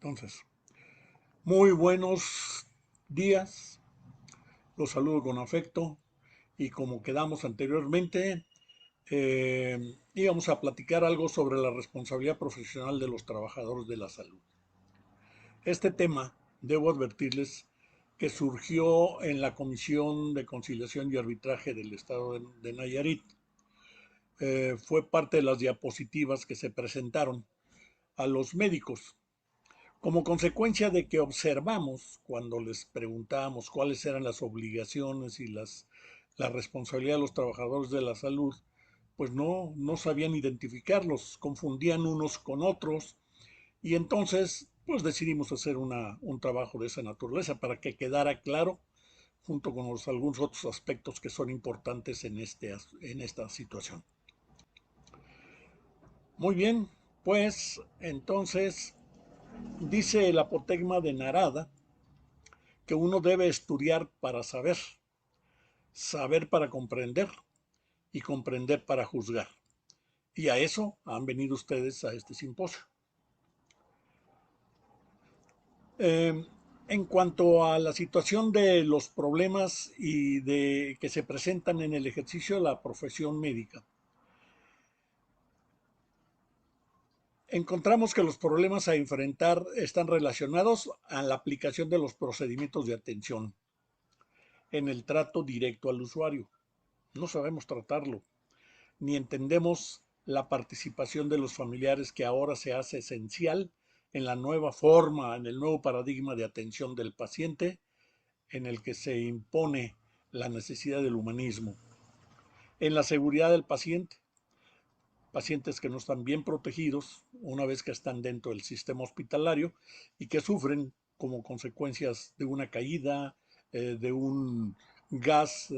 Entonces, muy buenos días, los saludo con afecto y como quedamos anteriormente, íbamos a platicar algo sobre la responsabilidad profesional de los trabajadores de la salud. Este tema, debo advertirles que surgió en la Comisión de Conciliación y Arbitraje del Estado de Nayarit. Fue parte de las diapositivas que se presentaron a los médicos. Como consecuencia de que observamos cuando les preguntábamos cuáles eran las obligaciones y la responsabilidad de los trabajadores de la salud, pues no sabían identificarlos, confundían unos con otros y entonces pues decidimos hacer un trabajo de esa naturaleza para que quedara claro junto con algunos otros aspectos que son importantes en esta situación. Muy bien, pues entonces dice el apotegma de Narada que uno debe estudiar para saber, saber para comprender y comprender para juzgar. Y a eso han venido ustedes a este simposio. Eh, en cuanto a la situación de los problemas y de que se presentan en el ejercicio de la profesión médica, encontramos que los problemas a enfrentar están relacionados a la aplicación de los procedimientos de atención en el trato directo al usuario. No sabemos tratarlo, ni entendemos la participación de los familiares que ahora se hace esencial en la nueva forma, en el nuevo paradigma de atención del paciente, en el que se impone la necesidad del humanismo. En la seguridad del paciente, pacientes que no están bien protegidos una vez que están dentro del sistema hospitalario y que sufren como consecuencias de una caída, de un gas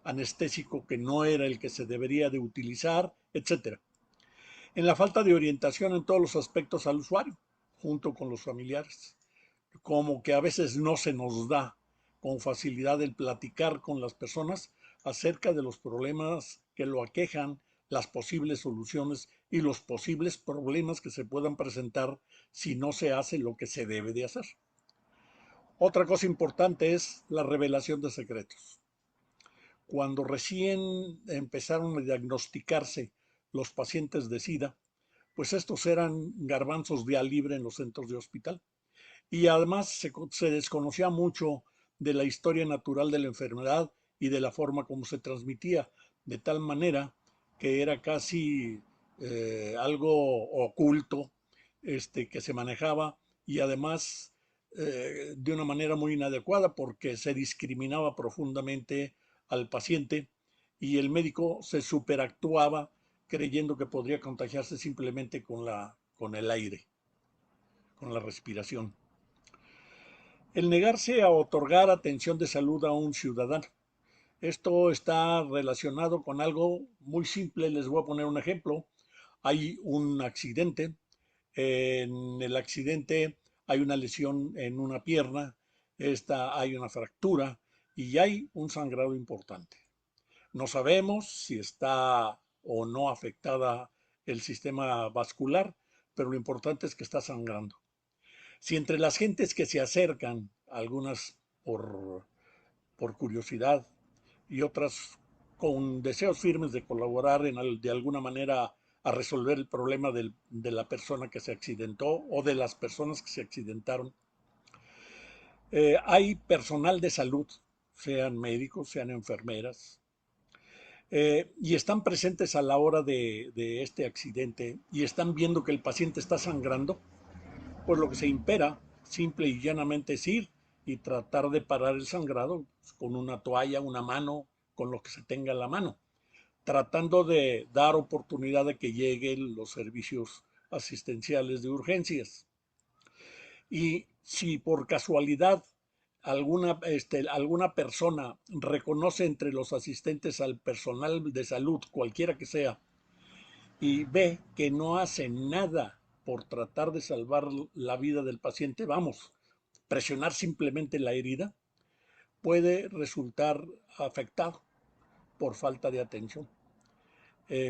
anestésico que no era el que se debería de utilizar, etcétera. En la falta de orientación en todos los aspectos al usuario, junto con los familiares, como que a veces no se nos da con facilidad el platicar con las personas acerca de los problemas que lo aquejan, las posibles soluciones y los posibles problemas que se puedan presentar si no se hace lo que se debe de hacer. Otra cosa importante es la revelación de secretos. Cuando recién empezaron a diagnosticarse los pacientes de SIDA, pues estos eran garbanzos de a libre en los centros de hospital. Y además se desconocía mucho de la historia natural de la enfermedad y de la forma como se transmitía, de tal manera que era casi algo oculto que se manejaba y además de una manera muy inadecuada porque se discriminaba profundamente al paciente y el médico se superactuaba creyendo que podría contagiarse simplemente con el aire, con la respiración. El negarse a otorgar atención de salud a un ciudadano. Esto está relacionado con algo muy simple. Les voy a poner un ejemplo. Hay un accidente. En el accidente hay una lesión en una pierna. Hay una fractura y hay un sangrado importante. No sabemos si está o no afectada el sistema vascular, pero lo importante es que está sangrando. Si entre las gentes que se acercan, algunas por curiosidad y otras con deseos firmes de colaborar de alguna manera a resolver el problema de la persona que se accidentó o de las personas que se accidentaron, hay personal de salud, sean médicos, sean enfermeras, y están presentes a la hora de este accidente y están viendo que el paciente está sangrando, pues lo que se impera simple y llanamente es ir y tratar de parar el sangrado con una toalla, una mano, con lo que se tenga en la mano, tratando de dar oportunidad de que lleguen los servicios asistenciales de urgencias. Y si por casualidad alguna persona reconoce entre los asistentes al personal de salud, cualquiera que sea, y ve que no hace nada por tratar de salvar la vida del paciente, vamos, presionar simplemente la herida, puede resultar afectado por falta de atención.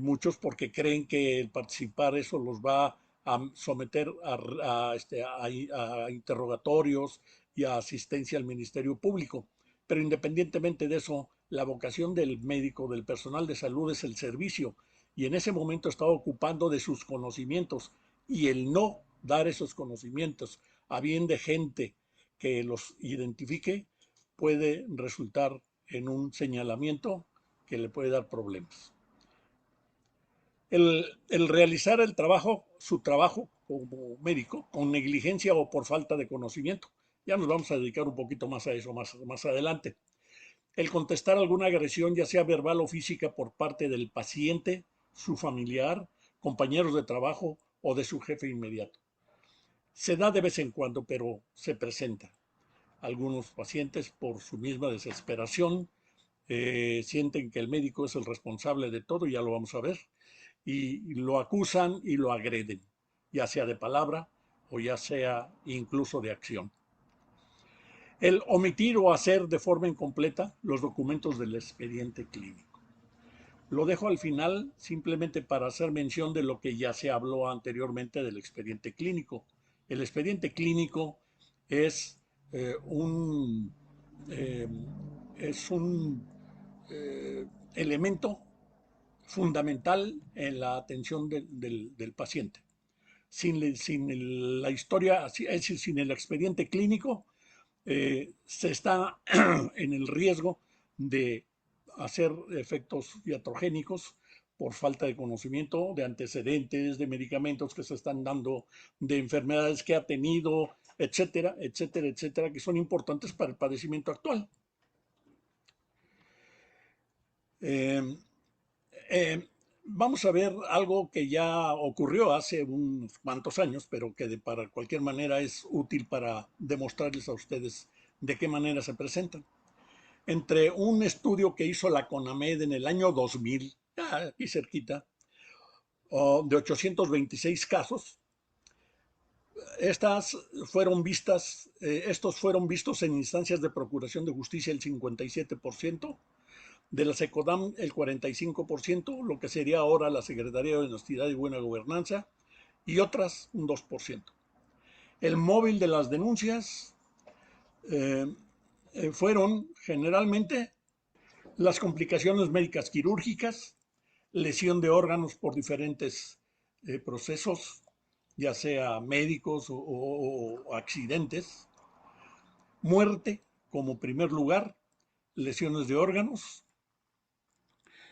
Muchos porque creen que el participar eso los va a someter a interrogatorios y a asistencia al Ministerio Público. Pero independientemente de eso, la vocación del médico, del personal de salud, es el servicio, y en ese momento estaba ocupando de sus conocimientos, y el no dar esos conocimientos a bien de gente que los identifique puede resultar en un señalamiento que le puede dar problemas. El realizar el trabajo, su trabajo como médico, con negligencia o por falta de conocimiento. Ya nos vamos a dedicar un poquito más a eso más adelante. El contestar alguna agresión, ya sea verbal o física, por parte del paciente, su familiar, compañeros de trabajo o de su jefe inmediato. Se da de vez en cuando, pero se presenta. Algunos pacientes, por su misma desesperación, sienten que el médico es el responsable de todo, ya lo vamos a ver, y lo acusan y lo agreden, ya sea de palabra o ya sea incluso de acción. El omitir o hacer de forma incompleta los documentos del expediente clínico. Lo dejo al final simplemente para hacer mención de lo que ya se habló anteriormente del expediente clínico. El expediente clínico es un, eh, es un elemento fundamental en la atención del paciente. Sin la historia, es decir, sin el expediente clínico, se está en el riesgo de hacer efectos iatrogénicos por falta de conocimiento, de antecedentes, de medicamentos que se están dando, de enfermedades que ha tenido, etcétera, etcétera, etcétera, que son importantes para el padecimiento actual. Eh, Vamos a ver algo que ya ocurrió hace unos cuantos años, pero que para cualquier manera es útil para demostrarles a ustedes de qué manera se presentan. Entre un estudio que hizo la CONAMED en el año 2000, aquí cerquita, de 826 casos, estos fueron vistos en instancias de procuración de justicia el 57%, de la SECODAM el 45%, lo que sería ahora la Secretaría de Honestidad y Buena Gobernanza, y otras un 2%. El móvil de las denuncias eh, fueron generalmente las complicaciones médicas quirúrgicas, lesión de órganos por diferentes procesos, ya sea médicos o accidentes, muerte como primer lugar, lesiones de órganos,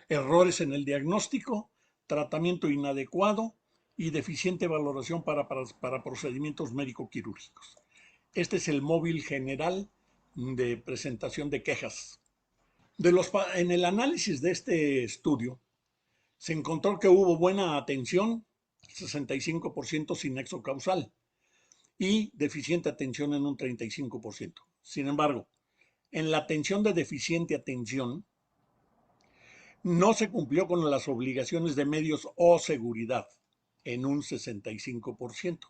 errores en el diagnóstico, tratamiento inadecuado y deficiente valoración para procedimientos médico-quirúrgicos. Este es el móvil general de presentación de quejas. En el análisis de este estudio, se encontró que hubo buena atención, 65% sin nexo causal, y deficiente atención en un 35%. Sin embargo, en la atención de deficiente atención, no se cumplió con las obligaciones de medios o seguridad en un 65%.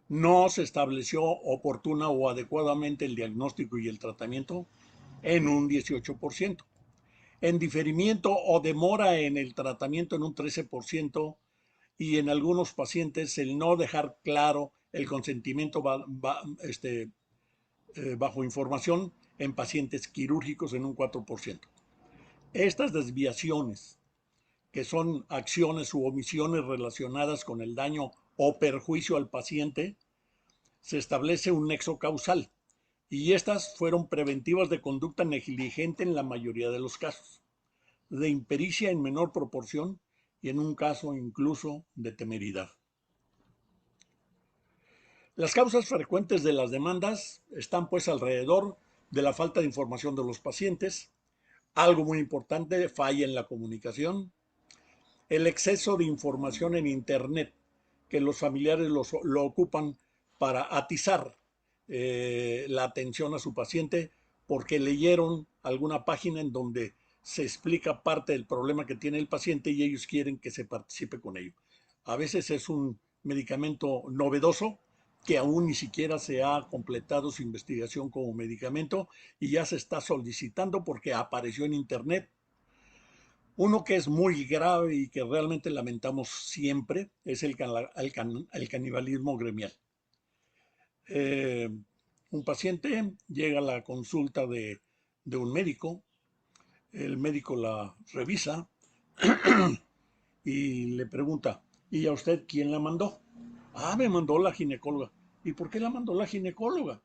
No se estableció oportuna o adecuadamente el diagnóstico y el tratamiento en un 18%. En diferimiento o demora en el tratamiento en un 13%, y en algunos pacientes el no dejar claro el consentimiento bajo información en pacientes quirúrgicos en un 4%. Estas desviaciones, que son acciones u omisiones relacionadas con el daño o perjuicio al paciente, se establece un nexo causal, y estas fueron preventivas de conducta negligente en la mayoría de los casos, de impericia en menor proporción y en un caso incluso de temeridad. Las causas frecuentes de las demandas están pues alrededor de la falta de información de los pacientes, algo muy importante, falla en la comunicación, el exceso de información en Internet, que los familiares lo ocupan para atizar la atención a su paciente porque leyeron alguna página en donde se explica parte del problema que tiene el paciente y ellos quieren que se participe con ello. A veces es un medicamento novedoso que aún ni siquiera se ha completado su investigación como medicamento y ya se está solicitando porque apareció en Internet. Uno que es muy grave y que realmente lamentamos siempre es el canibalismo gremial. Eh, un paciente llega a la consulta de un médico, el médico la revisa y le pregunta, ¿y a usted quién la mandó? Ah, me mandó la ginecóloga. ¿Y por qué la mandó la ginecóloga?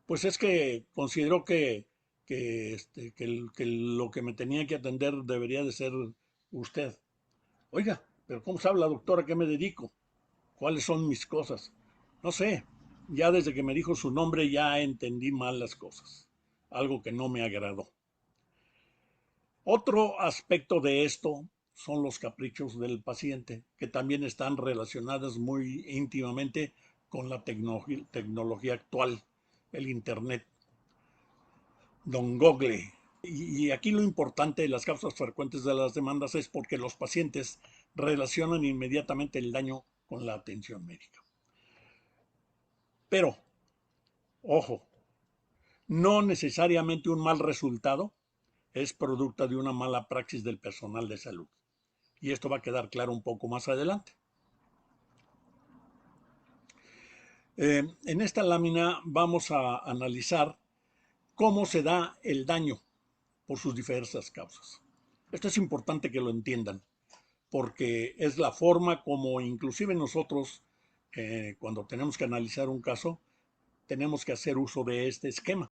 Pues es que consideró que lo que me tenía que atender debería de ser usted. Oiga, pero ¿cómo sabe la doctora a qué me dedico? ¿Cuáles son mis cosas? No sé, ya desde que me dijo su nombre ya entendí mal las cosas, algo que no me agradó. Otro aspecto de esto son los caprichos del paciente, que también están relacionados muy íntimamente con la tecnología actual, el Internet. Don Google. Y aquí lo importante de las causas frecuentes de las demandas es porque los pacientes relacionan inmediatamente el daño con la atención médica. Pero, ojo, no necesariamente un mal resultado es producto de una mala praxis del personal de salud. Y esto va a quedar claro un poco más adelante. En esta lámina vamos a analizar cómo se da el daño por sus diversas causas. Esto es importante que lo entiendan, porque es la forma como inclusive nosotros, cuando tenemos que analizar un caso, tenemos que hacer uso de este esquema.